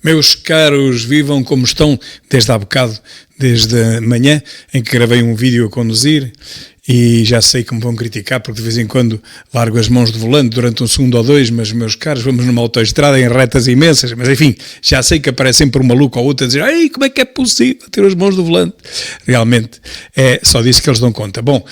Meus caros, vivam como estão desde há bocado, desde a manhã, em que gravei um vídeo a conduzir e já sei que me vão criticar porque de vez em quando largo as mãos do volante durante um segundo ou dois, mas meus caros, vamos numa autoestrada em retas imensas, mas enfim, já sei que aparece sempre um maluco ou outro a dizer: "Ei, como é que é possível ter as mãos do volante?" Realmente, é só disso que eles dão conta. Bom,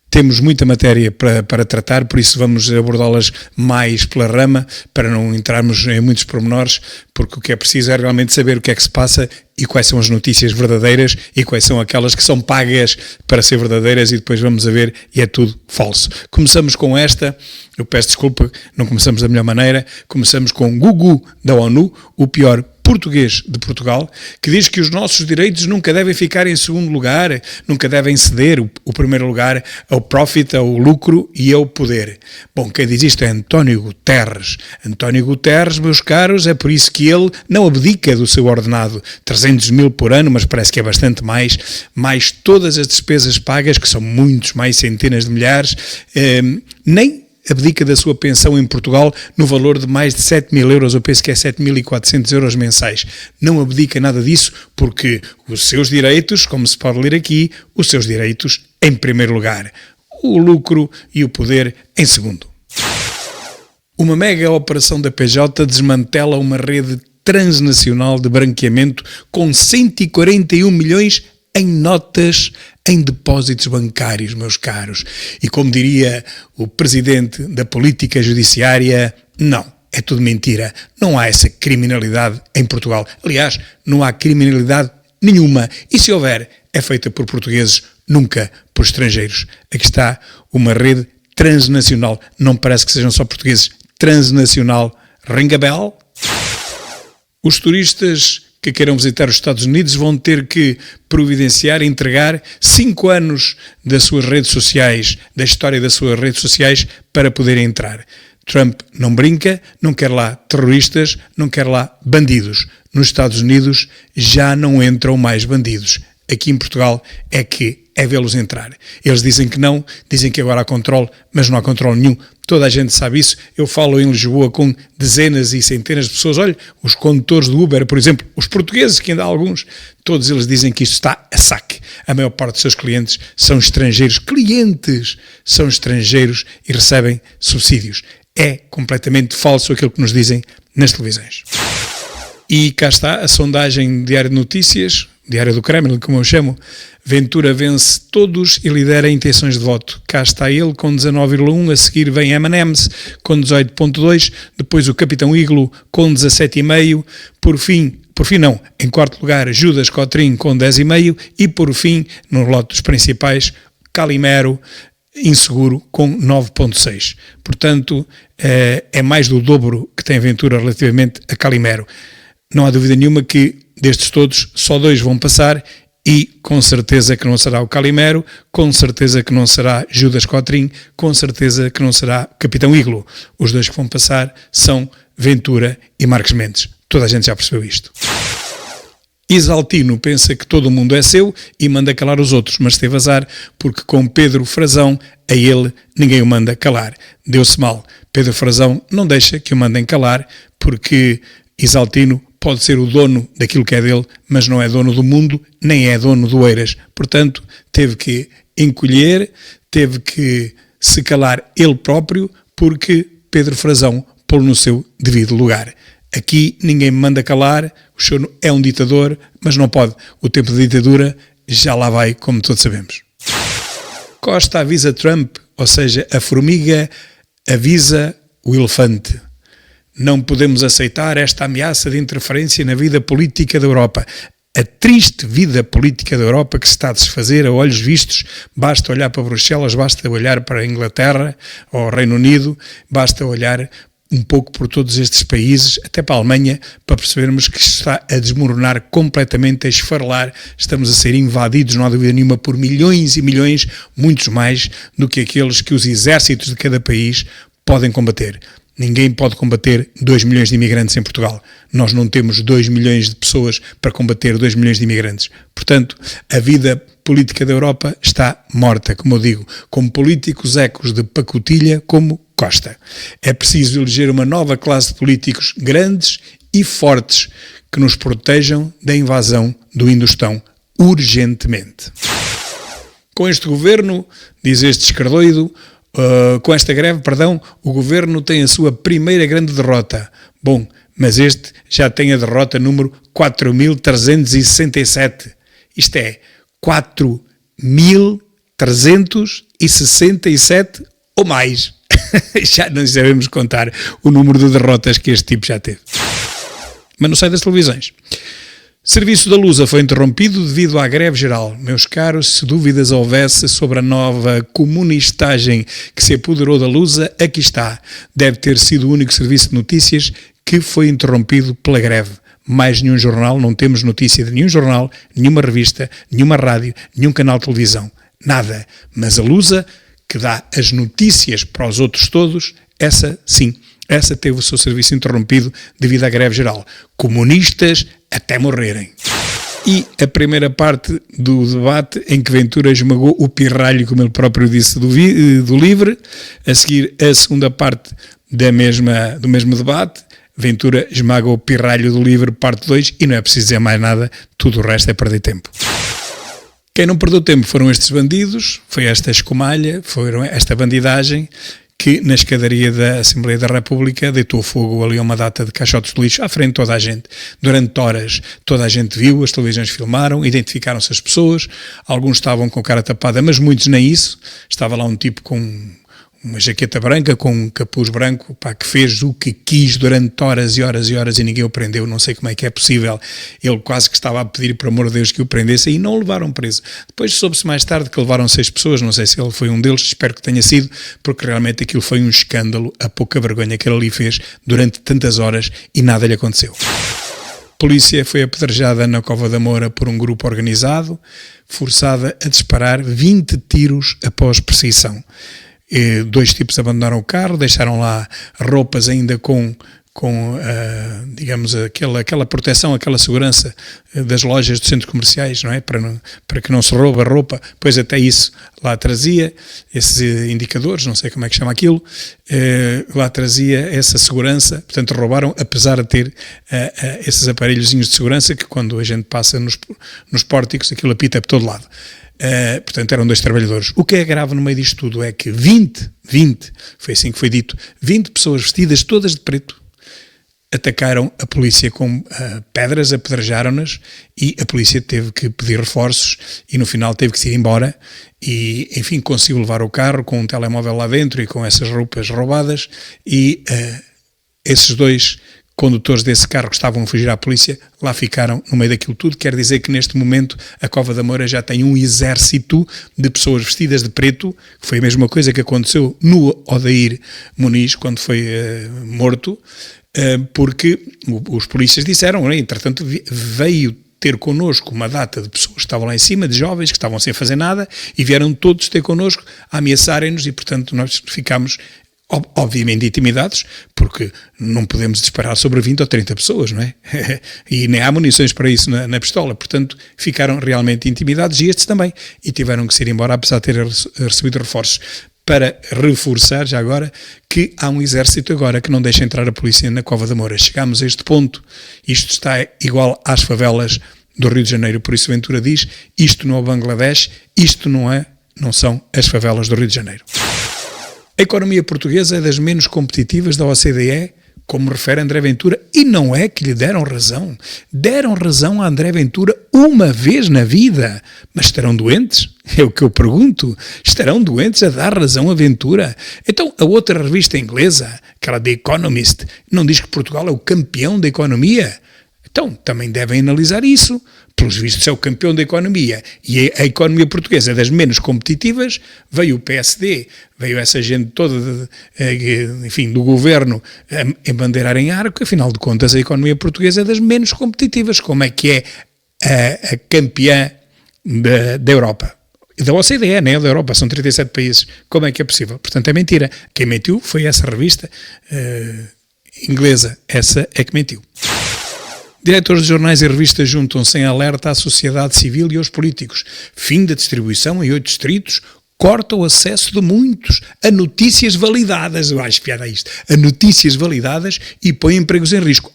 temos muita matéria para tratar, por isso vamos abordá-las mais pela rama, para não entrarmos em muitos pormenores, porque o que é preciso é realmente saber o que é que se passa e quais são as notícias verdadeiras e quais são aquelas que são pagas para ser verdadeiras e depois vamos a ver e é tudo falso. Começamos com esta, eu peço desculpa, não começamos da melhor maneira, começamos com Gugu da ONU, o pior português de Portugal, que diz que os nossos direitos nunca devem ficar em segundo lugar, nunca devem ceder o primeiro lugar ao profit, ao lucro e ao poder. Bom, quem diz isto é António Guterres. António Guterres, meus caros, é por isso que ele não abdica do seu ordenado, 300 mil por ano, mas parece que é bastante mais todas as despesas pagas, que são muitos, mais centenas de milhares, nem abdica da sua pensão em Portugal no valor de mais de 7.000 euros, eu penso que é 7.400 euros mensais. Não abdica nada disso porque os seus direitos, como se pode ler aqui, os seus direitos em primeiro lugar, o lucro e o poder em segundo. Uma mega operação da PJ desmantela uma rede transnacional de branqueamento com 141 milhões em notas, em depósitos bancários, meus caros. E como diria o presidente da política judiciária, não, é tudo mentira. Não há essa criminalidade em Portugal. Aliás, não há criminalidade nenhuma. E se houver, é feita por portugueses, nunca por estrangeiros. Aqui está uma rede transnacional. Não parece que sejam só portugueses. Transnacional. Ring a bell? Os turistas que queiram visitar os Estados Unidos vão ter que providenciar e entregar 5 anos das suas redes sociais, da história das suas redes sociais, para poderem entrar. Trump não brinca, não quer lá terroristas, não quer lá bandidos. Nos Estados Unidos já não entram mais bandidos. Aqui em Portugal é que é vê-los entrar. Eles dizem que não, dizem que agora há controle, mas não há controle nenhum. Toda a gente sabe isso. Eu falo em Lisboa com dezenas e centenas de pessoas. Olha, os condutores do Uber, por exemplo, os portugueses, que ainda há alguns, todos eles dizem que isto está a saque. A maior parte dos seus clientes são estrangeiros. Clientes são estrangeiros e recebem subsídios. É completamente falso aquilo que nos dizem nas televisões. E cá está a sondagem Diário de Notícias, Diário do Kremlin, como eu chamo. Ventura vence todos e lidera intenções de voto. Cá está ele com 19,1, a seguir vem M&M's com 18,2, depois o Capitão Iglo com 17,5, por fim não, em quarto lugar Judas Cotrim com 10,5 e por fim, no lote dos principais, Calimero, inseguro, com 9,6. Portanto, é mais do dobro que tem Ventura relativamente a Calimero. Não há dúvida nenhuma que destes todos só 2 vão passar e com certeza que não será o Calimero, com certeza que não será Judas Cotrim, com certeza que não será Capitão Iglo. Os 2 que vão passar são Ventura e Marques Mendes. Toda a gente já percebeu isto. Isaltino pensa que todo o mundo é seu e manda calar os outros, mas teve azar porque com Pedro Frazão, a ele ninguém o manda calar. Deu-se mal. Pedro Frazão não deixa que o mandem calar porque Isaltino pode ser o dono daquilo que é dele, mas não é dono do mundo, nem é dono do Eiras. Portanto, teve que encolher, teve que se calar ele próprio, porque Pedro Frazão pô-lo no seu devido lugar. Aqui ninguém me manda calar, o senhor é um ditador, mas não pode. O tempo de ditadura já lá vai, como todos sabemos. Costa avisa Trump, ou seja, a formiga avisa o elefante. Não podemos aceitar esta ameaça de interferência na vida política da Europa. A triste vida política da Europa que se está a desfazer a olhos vistos. Basta olhar para Bruxelas, basta olhar para a Inglaterra ou o Reino Unido, basta olhar um pouco por todos estes países, até para a Alemanha, para percebermos que isto está a desmoronar completamente, a esfarelar. Estamos a ser invadidos, não há dúvida nenhuma, por milhões e milhões, muitos mais do que aqueles que os exércitos de cada país podem combater. Ninguém pode combater 2 milhões de imigrantes em Portugal. Nós não temos 2 milhões de pessoas para combater 2 milhões de imigrantes. Portanto, a vida política da Europa está morta, como eu digo, com políticos ecos de pacotilha como Costa. É preciso eleger uma nova classe de políticos grandes e fortes que nos protejam da invasão do Indostão urgentemente. Com este governo, diz este escardoido, com esta greve, o governo tem a sua primeira grande derrota. Bom, mas este já tem a derrota número 4.367. Isto é, 4.367 ou mais. Já não sabemos contar o número de derrotas que este tipo já teve. Mas não sai das televisões. Serviço da Lusa foi interrompido devido à greve geral. Meus caros, se dúvidas houvesse sobre a nova comunistagem que se apoderou da Lusa, aqui está. Deve ter sido o único serviço de notícias que foi interrompido pela greve. Mais nenhum jornal, não temos notícia de nenhum jornal, nenhuma revista, nenhuma rádio, nenhum canal de televisão. Nada. Mas a Lusa, que dá as notícias para os outros todos, essa sim. Essa teve o seu serviço interrompido devido à greve geral. Comunistas até morrerem. E a primeira parte do debate em que Ventura esmagou o pirralho, como ele próprio disse, do LIVRE. A seguir, a segunda parte do mesmo debate. Ventura esmaga o pirralho do LIVRE, parte 2, e não é preciso dizer mais nada, tudo o resto é perder tempo. Quem não perdeu tempo foram estes bandidos, foi esta escumalha, foram esta bandidagem, que na escadaria da Assembleia da República deitou fogo ali a uma data de caixotes de lixo à frente de toda a gente. Durante horas toda a gente viu, as televisões filmaram, identificaram-se as pessoas, alguns estavam com a cara tapada, mas muitos nem isso. Estava lá um tipo com uma jaqueta branca, com um capuz branco, que fez o que quis durante horas e horas e horas e ninguém o prendeu. Não sei como é que é possível. Ele quase que estava a pedir, por amor de Deus, que o prendesse e não o levaram preso. Depois soube-se mais tarde que levaram 6 pessoas, não sei se ele foi um deles, espero que tenha sido, porque realmente aquilo foi um escândalo, a pouca vergonha que ele ali fez durante tantas horas e nada lhe aconteceu. A polícia foi apedrejada na Cova da Moura por um grupo organizado, forçada a disparar 20 tiros após perseguição. 2 tipos abandonaram o carro, deixaram lá roupas ainda com digamos, aquela proteção, aquela segurança das lojas dos centros comerciais, não é? Para que não se roube a roupa, pois até isso lá trazia, esses indicadores, não sei como é que chama aquilo, lá trazia essa segurança, portanto roubaram, apesar de ter esses aparelhozinhos de segurança que quando a gente passa nos pórticos, aquilo apita por todo lado. Portanto, eram 2 trabalhadores. O que é grave no meio disto tudo é que 20, foi assim que foi dito, 20 pessoas vestidas todas de preto atacaram a polícia com pedras, apedrejaram-nas e a polícia teve que pedir reforços e no final teve que se ir embora e, enfim, conseguiu levar o carro com um telemóvel lá dentro e com essas roupas roubadas e esses 2 condutores desse carro que estavam a fugir à polícia, lá ficaram no meio daquilo tudo. Quer dizer que neste momento a Cova da Moura já tem um exército de pessoas vestidas de preto, que foi a mesma coisa que aconteceu no Odair Muniz quando foi morto, porque os polícias disseram, entretanto veio ter connosco uma data de pessoas que estavam lá em cima, de jovens que estavam sem fazer nada e vieram todos ter connosco a ameaçarem-nos e portanto nós ficámos obviamente intimidados, porque não podemos disparar sobre 20 ou 30 pessoas, não é? E nem há munições para isso na pistola, portanto ficaram realmente intimidados e estes também, e tiveram que se ir embora apesar de terem recebido reforços, para reforçar já agora que há um exército agora que não deixa entrar a polícia na Cova da Moura. Chegámos a este ponto, isto está igual às favelas do Rio de Janeiro, por isso Ventura diz, isto não é o Bangladesh, isto não são as favelas do Rio de Janeiro. A economia portuguesa é das menos competitivas da OCDE, como refere André Ventura, e não é que lhe deram razão. Deram razão a André Ventura uma vez na vida. Mas estarão doentes? É o que eu pergunto. Estarão doentes a dar razão a Ventura? Então, a outra revista inglesa, aquela The Economist, não diz que Portugal é o campeão da economia? Então, também devem analisar isso. Pelos vistos, é o campeão da economia e a economia portuguesa é das menos competitivas. Veio o PSD, veio essa gente toda, enfim, do governo a bandeirar em arco. Afinal de contas, a economia portuguesa é das menos competitivas. Como é que é a campeã da Europa? Da OCDE, não é da Europa, são 37 países. Como é que é possível? Portanto, é mentira. Quem mentiu foi essa revista inglesa. Essa é que mentiu. Diretores de jornais e revistas juntam-se em alerta à sociedade civil e aos políticos. Fim da distribuição em 8 distritos, corta o acesso de muitos a notícias validadas. Eu acho piada isto. A notícias validadas e põe empregos em risco.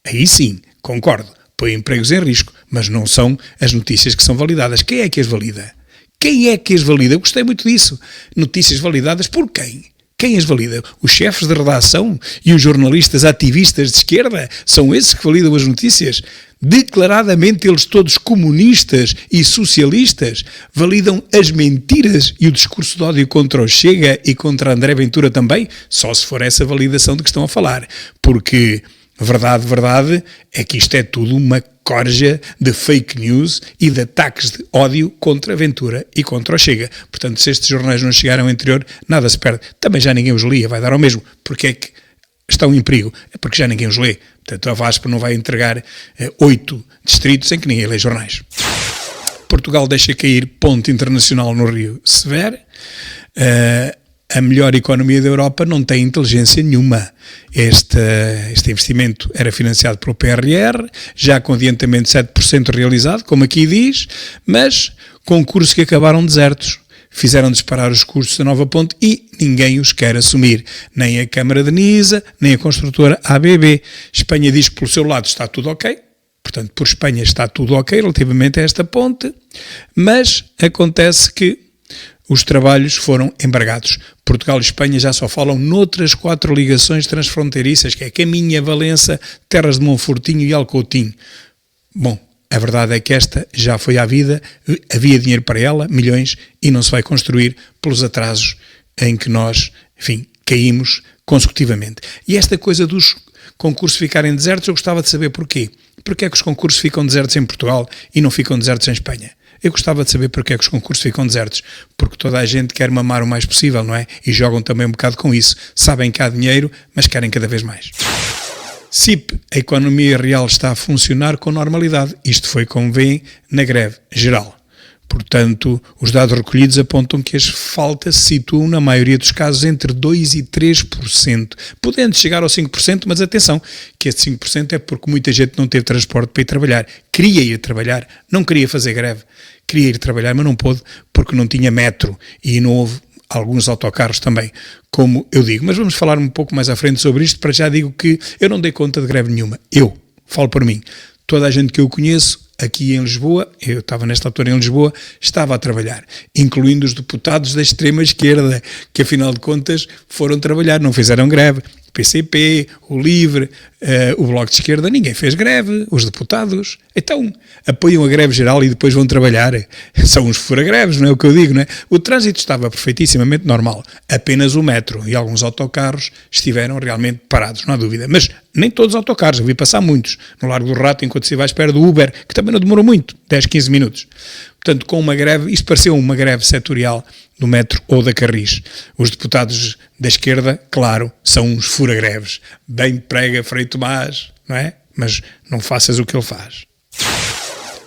Aí sim, concordo, põe empregos em risco, mas não são as notícias que são validadas. Quem é que as valida? Quem é que as valida? Eu gostei muito disso. Notícias validadas por quem? Quem as valida? Os chefes de redação e os jornalistas ativistas de esquerda? São esses que validam as notícias? Declaradamente eles todos comunistas e socialistas validam as mentiras e o discurso de ódio contra o Chega e contra André Ventura também? Só se for essa validação de que estão a falar. Porque verdade é que isto é tudo uma corja de fake news e de ataques de ódio contra a Ventura e contra o Chega. Portanto, se estes jornais não chegaram ao interior, nada se perde. Também já ninguém os lia, vai dar ao mesmo. Porque é que estão em perigo? É porque já ninguém os lê. Portanto, a VASP não vai entregar 8 distritos em que ninguém lê jornais. Portugal deixa cair ponte internacional no Rio Severo. A melhor economia da Europa não tem inteligência nenhuma. Este investimento era financiado pelo PRR, já com adiantamento de 7% realizado, como aqui diz, mas concursos que acabaram desertos. Fizeram disparar os custos da nova ponte e ninguém os quer assumir. Nem a Câmara de Nisa, nem a construtora ABB. Espanha diz que pelo seu lado está tudo ok. Portanto, por Espanha está tudo ok relativamente a esta ponte, mas acontece que os trabalhos foram embargados. Portugal e Espanha já só falam noutras 4 ligações transfronteiriças, que é Caminha, Valença, Terras de Monfortinho e Alcoutinho. Bom, a verdade é que esta já foi à vida, havia dinheiro para ela, milhões, e não se vai construir pelos atrasos em que nós, enfim, caímos consecutivamente. E esta coisa dos concursos ficarem desertos, eu gostava de saber porquê. Porquê é que os concursos ficam desertos em Portugal e não ficam desertos em Espanha? Eu gostava de saber porque é que os concursos ficam desertos. Porque toda a gente quer mamar o mais possível, não é? E jogam também um bocado com isso. Sabem que há dinheiro, mas querem cada vez mais. CIP, a economia real está a funcionar com normalidade. Isto foi como veem na greve geral. Portanto, os dados recolhidos apontam que as faltas se situam, na maioria dos casos, entre 2% e 3%, podendo chegar aos 5%, mas atenção, que esse 5% é porque muita gente não teve transporte para ir trabalhar. Queria ir trabalhar, não queria fazer greve, queria ir trabalhar, mas não pôde porque não tinha metro e não houve alguns autocarros também, como eu digo. Mas vamos falar um pouco mais à frente sobre isto. Para já digo que eu não dei conta de greve nenhuma. Eu, falo por mim. Toda a gente que eu conheço, aqui em Lisboa, eu estava nesta altura em Lisboa, estava a trabalhar, incluindo os deputados da extrema-esquerda, que afinal de contas foram trabalhar, não fizeram greve. PCP, o LIVRE, o Bloco de Esquerda, ninguém fez greve, os deputados. Então, apoiam a greve geral e depois vão trabalhar. São uns fura-greves, não é o que eu digo, não é? O trânsito estava perfeitíssimamente normal. Apenas o metro e alguns autocarros estiveram realmente parados, não há dúvida. Mas nem todos os autocarros, eu vi passar muitos. No Largo do Rato, enquanto se vai à espera do Uber, que também não demorou muito, 10, 15 minutos. Portanto, com uma greve, isto pareceu uma greve setorial do metro ou da Carris. Os deputados da esquerda, claro, são uns fura-greves. Bem prega Frei Tomás, não é? Mas não faças o que ele faz.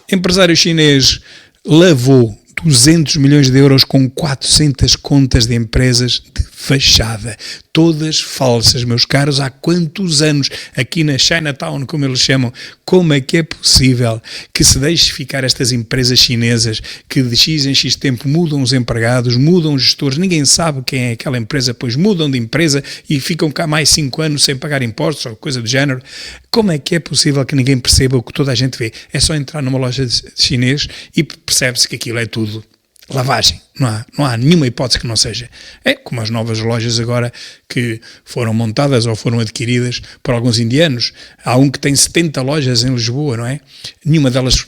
Empresário chinês lavou 200 milhões de euros com 400 contas de empresas de fachada. Todas falsas, meus caros. Há quantos anos aqui na Chinatown, como eles chamam? Como é que é possível que se deixe ficar estas empresas chinesas que de X em X tempo mudam os empregados, mudam os gestores, ninguém sabe quem é aquela empresa, pois mudam de empresa e ficam cá mais 5 anos sem pagar impostos ou coisa do género? Como é que é possível que ninguém perceba o que toda a gente vê? É só entrar numa loja de chinês e percebe-se que aquilo é tudo lavagem, não há nenhuma hipótese que não seja. É como as novas lojas agora que foram montadas ou foram adquiridas por alguns indianos. Há um que tem 70 lojas em Lisboa, não é? Nenhuma delas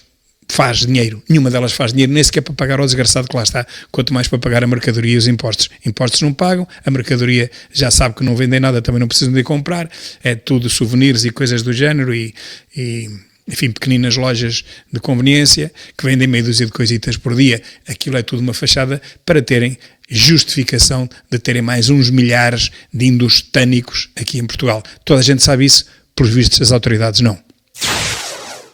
faz dinheiro, nem sequer para pagar ao desgraçado que lá está, quanto mais para pagar a mercadoria e os impostos. Impostos não pagam, a mercadoria já sabe que não vendem nada, também não precisam de comprar, é tudo souvenirs e coisas do género e enfim, pequeninas lojas de conveniência que vendem meia dúzia de coisitas por dia. Aquilo é tudo uma fachada para terem justificação de terem mais uns milhares de indostânicos aqui em Portugal. Toda a gente sabe isso, pelos vistos as autoridades não.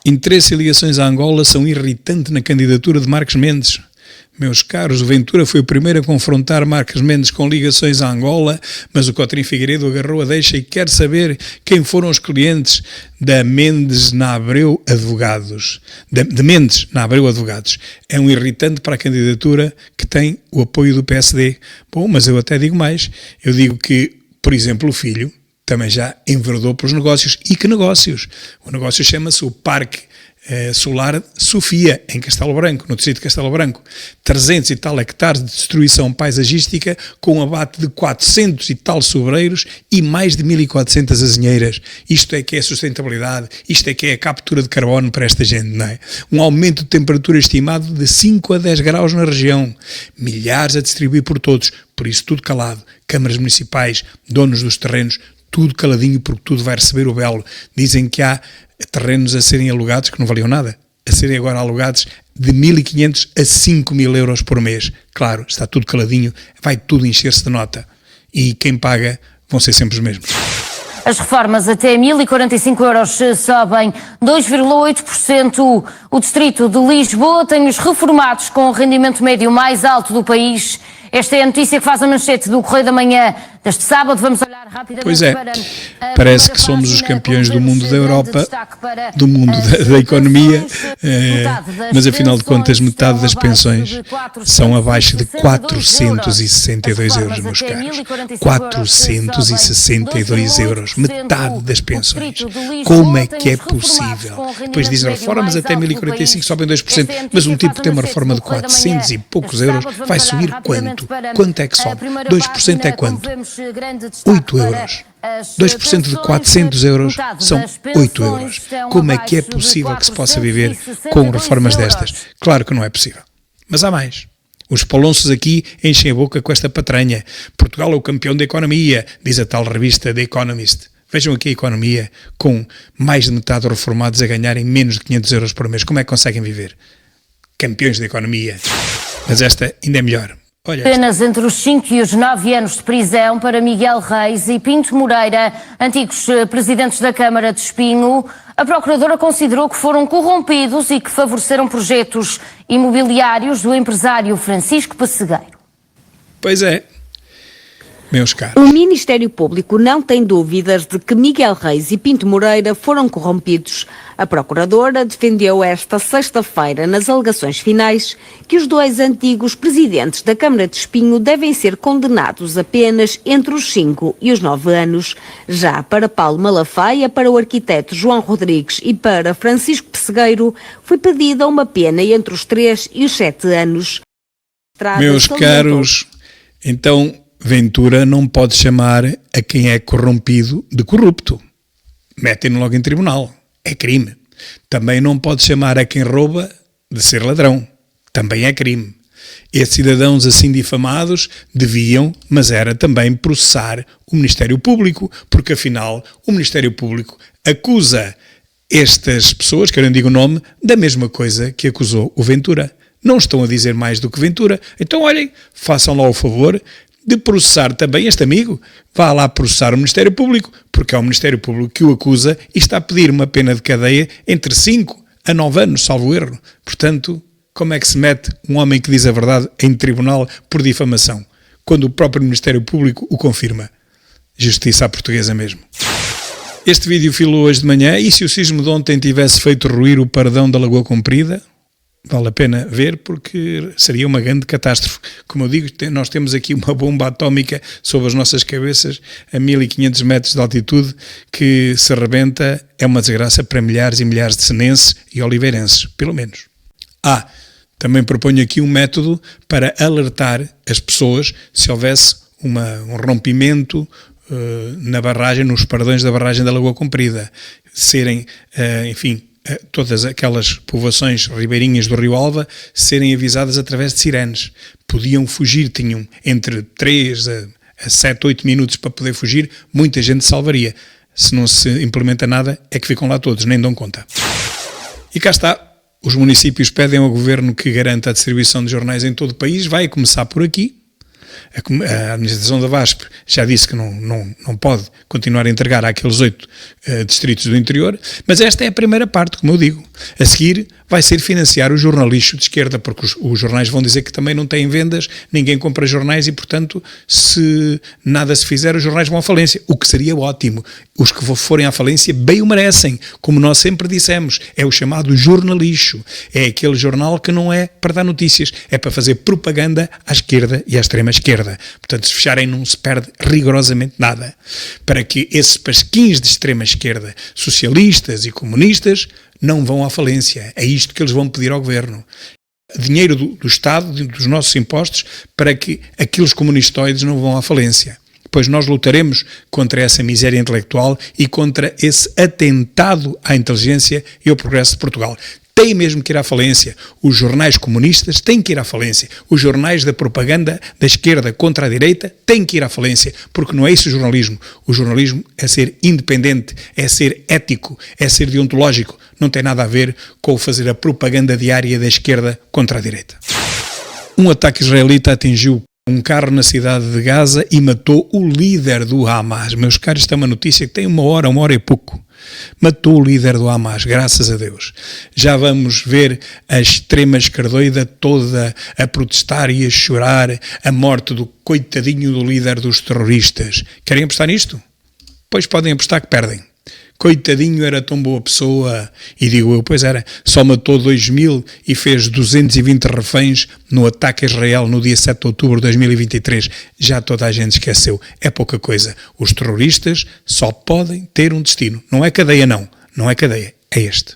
Interesse e ligações a Angola são irritantes na candidatura de Marques Mendes. Meus caros, o Ventura foi o primeiro a confrontar Marques Mendes com ligações a Angola, mas o Cotrim Figueiredo agarrou a deixa e quer saber quem foram os clientes da Mendes na Abreu Advogados. De Mendes na Abreu Advogados. É um irritante para a candidatura que tem o apoio do PSD. Bom, mas eu até digo mais. Eu digo que, por exemplo, o filho, também já enverdou para os negócios. E que negócios? O negócio chama-se o Parque Solar Sofia, em Castelo Branco, no distrito de Castelo Branco. 300 e tal hectares de destruição paisagística, com um abate de 400 e tal sobreiros e mais de 1.400 azinheiras. Isto é que é sustentabilidade, isto é que é a captura de carbono para esta gente, não é? Um aumento de temperatura estimado de 5 a 10 graus na região. Milhares a distribuir por todos, por isso tudo calado. Câmaras municipais, donos dos terrenos, tudo caladinho porque tudo vai receber o belo. Dizem que há terrenos a serem alugados que não valiam nada, a serem agora alugados de 1.500 a 5.000 euros por mês. Claro, está tudo caladinho, vai tudo encher-se de nota. E quem paga vão ser sempre os mesmos. As reformas até 1.045 euros sobem 2,8%. O distrito de Lisboa tem os reformados com o rendimento médio mais alto do país. Esta é a notícia que faz a manchete do Correio da Manhã deste sábado. Vamos olhar rapidamente pois é, para parece que somos os campeões do mundo da Europa, do mundo da economia, mas afinal de contas metade das pensões são abaixo de 462 euros, meus caros. 462 euros, metade das pensões. Como é que é possível? Depois dizem reformas até 1.045 sobem 2%, mas um tipo que tem uma reforma de 400 e poucos euros vai subir quanto? Quanto é que sobe? 2% é quanto? 8 euros. 2% de 400 euros são 8 euros. Como é que é possível que se possa viver com reformas destas? Claro que não é possível. Mas há mais. Os polonços aqui enchem a boca com esta patranha. Portugal é o campeão da economia, diz a tal revista The Economist. Vejam aqui a economia com mais de metade dos reformados a ganharem menos de 500 euros por mês. Como é que conseguem viver? Campeões da economia. Mas esta ainda é melhor. Apenas entre os 5 e os 9 anos de prisão para Miguel Reis e Pinto Moreira, antigos presidentes da Câmara de Espinho. A Procuradora considerou que foram corrompidos e que favoreceram projetos imobiliários do empresário Francisco Pessegueiro. Pois é. Meus caros. O Ministério Público não tem dúvidas de que Miguel Reis e Pinto Moreira foram corrompidos. A Procuradora defendeu esta sexta-feira, nas alegações finais, que os dois antigos presidentes da Câmara de Espinho devem ser condenados apenas entre os 5 e os 9 anos. Já para Paulo Malafaia, para o arquiteto João Rodrigues e para Francisco Pessegueiro, foi pedida uma pena entre os 3 e os 7 anos. Meus caros, então Ventura não pode chamar a quem é corrompido de corrupto. Metem-no logo em tribunal. É crime. Também não pode chamar a quem rouba de ser ladrão. Também é crime. Esses cidadãos assim difamados deviam, mas era também processar o Ministério Público, porque afinal o Ministério Público acusa estas pessoas, que eu não digo o nome, da mesma coisa que acusou o Ventura. Não estão a dizer mais do que Ventura. Então olhem, façam lá o favor de processar também este amigo. Vá lá processar o Ministério Público, porque é o Ministério Público que o acusa e está a pedir uma pena de cadeia entre 5 a 9 anos, salvo erro. Portanto, como é que se mete um homem que diz a verdade em tribunal por difamação, quando o próprio Ministério Público o confirma? Justiça à portuguesa mesmo. Este vídeo filou hoje de manhã, e se o sismo de ontem tivesse feito ruir o paredão da Lagoa Comprida? Vale a pena ver, porque seria uma grande catástrofe. Como eu digo, nós temos aqui uma bomba atómica sobre as nossas cabeças a 1.500 metros de altitude que se rebenta. É uma desgraça para milhares e milhares de senenses e oliveirenses, pelo menos. Também proponho aqui um método para alertar as pessoas se houvesse um rompimento na barragem, nos paredões da barragem da Lagoa Comprida. Serem, todas aquelas povoações ribeirinhas do Rio Alva serem avisadas através de sirenes. Podiam fugir, tinham entre 3 a 7, 8 minutos para poder fugir, muita gente salvaria. Se não se implementa nada, é que ficam lá todos, nem dão conta. E cá está, os municípios pedem ao governo que garanta a distribuição de jornais em todo o país, vai começar por aqui. A administração da VASP já disse que não pode continuar a entregar àqueles 8 distritos do interior, mas esta é a primeira parte, como eu digo. A seguir vai ser financiar o jornalixo de esquerda, porque os jornais vão dizer que também não têm vendas, ninguém compra jornais e, portanto, se nada se fizer, os jornais vão à falência, o que seria ótimo. Os que forem à falência bem o merecem, como nós sempre dissemos, é o chamado jornalixo, é aquele jornal que não é para dar notícias, é para fazer propaganda à esquerda e à extrema esquerda. Portanto, se fecharem não se perde rigorosamente nada. Para que esses pasquins de extrema esquerda, socialistas e comunistas, não vão à falência. É isto que eles vão pedir ao governo. Dinheiro do Estado, dos nossos impostos, para que aqueles comunistoides não vão à falência. Pois nós lutaremos contra essa miséria intelectual e contra esse atentado à inteligência e ao progresso de Portugal. Tem mesmo que ir à falência. Os jornais comunistas têm que ir à falência. Os jornais da propaganda da esquerda contra a direita têm que ir à falência, porque não é isso o jornalismo. O jornalismo é ser independente, é ser ético, é ser deontológico. Não tem nada a ver com o fazer a propaganda diária da esquerda contra a direita. Um ataque israelita atingiu um carro na cidade de Gaza e matou o líder do Hamas. Meus caros, isto é uma notícia que tem uma hora e pouco. Matou o líder do Hamas, graças a Deus. Já vamos ver a extrema esquerdoida toda a protestar e a chorar a morte do coitadinho do líder dos terroristas. Querem apostar nisto? Pois podem apostar que perdem. Coitadinho, era tão boa pessoa, e digo eu, pois era, só matou 2.000 e fez 220 reféns no ataque a Israel no dia 7 de outubro de 2023. Já toda a gente esqueceu, é pouca coisa. Os terroristas só podem ter um destino, não é cadeia não é cadeia, é este.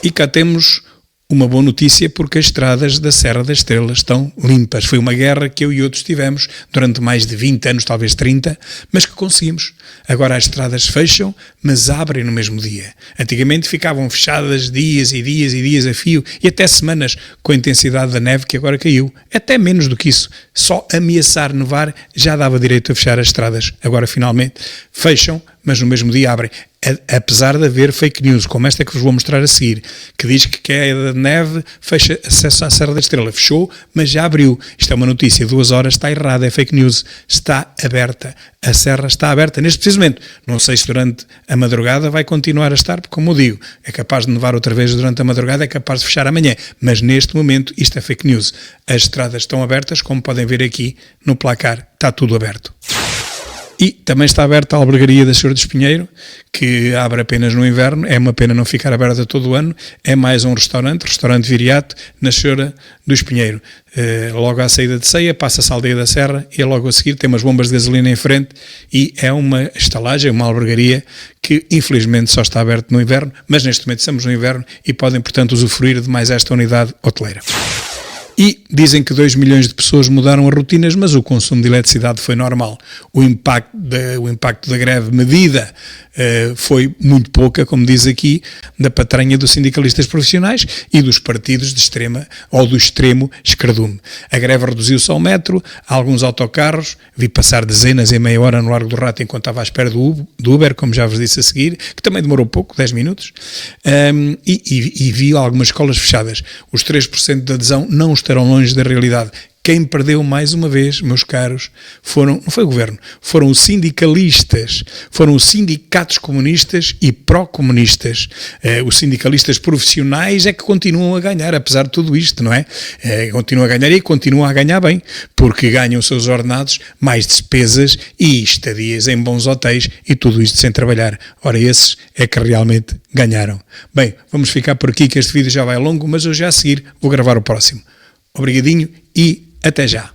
E cá temos uma boa notícia, porque as estradas da Serra da Estrela estão limpas. Foi uma guerra que eu e outros tivemos durante mais de 20 anos, talvez 30, mas que conseguimos. Agora as estradas fecham, mas abrem no mesmo dia. Antigamente ficavam fechadas dias e dias e dias a fio, e até semanas, com a intensidade da neve que agora caiu. Até menos do que isso. Só ameaçar nevar já dava direito a fechar as estradas. Agora finalmente fecham, mas no mesmo dia abrem. Apesar de haver fake news, como esta que vos vou mostrar a seguir, que diz que queda de neve fecha acesso à Serra da Estrela. Fechou, mas já abriu. Isto é uma notícia, 2 horas, está errada, é fake news. Está aberta. A serra está aberta neste preciso momento. Não sei se durante a madrugada vai continuar a estar, porque, como eu digo, é capaz de nevar outra vez durante a madrugada, é capaz de fechar amanhã. Mas neste momento isto é fake news. As estradas estão abertas, como podem ver aqui no placar, está tudo aberto. E também está aberta a albergaria da Senhora do Espinheiro, que abre apenas no inverno. É uma pena não ficar aberta todo o ano. É mais um restaurante Viriato, na Senhora do Espinheiro. Logo à saída de ceia, passa-se à Aldeia da Serra e logo a seguir tem umas bombas de gasolina em frente e é uma estalagem, uma albergaria que infelizmente só está aberta no inverno, mas neste momento estamos no inverno e podem, portanto, usufruir de mais esta unidade hoteleira. E dizem que 2 milhões de pessoas mudaram as rotinas, mas o consumo de eletricidade foi normal. O impacto da greve medida foi muito pouca, como diz aqui, da patranha dos sindicalistas profissionais e dos partidos de extrema ou do extremo esquerdume. A greve reduziu-se ao metro, alguns autocarros, vi passar dezenas em meia hora no Largo do Rato enquanto estava à espera do Uber, como já vos disse a seguir, que também demorou pouco, 10 minutos, e vi algumas escolas fechadas. Os 3% de adesão não estarão longe da realidade. Quem perdeu mais uma vez, meus caros, não foi o governo, foram os sindicalistas, foram os sindicatos comunistas e pró-comunistas. Os sindicalistas profissionais é que continuam a ganhar, apesar de tudo isto, não é? Continuam a ganhar e continuam a ganhar bem, porque ganham os seus ordenados, mais despesas e estadias em bons hotéis e tudo isto sem trabalhar. Ora, esses é que realmente ganharam. Bem, vamos ficar por aqui, que este vídeo já vai longo, mas eu já a seguir vou gravar o próximo. Obrigadinho e até já.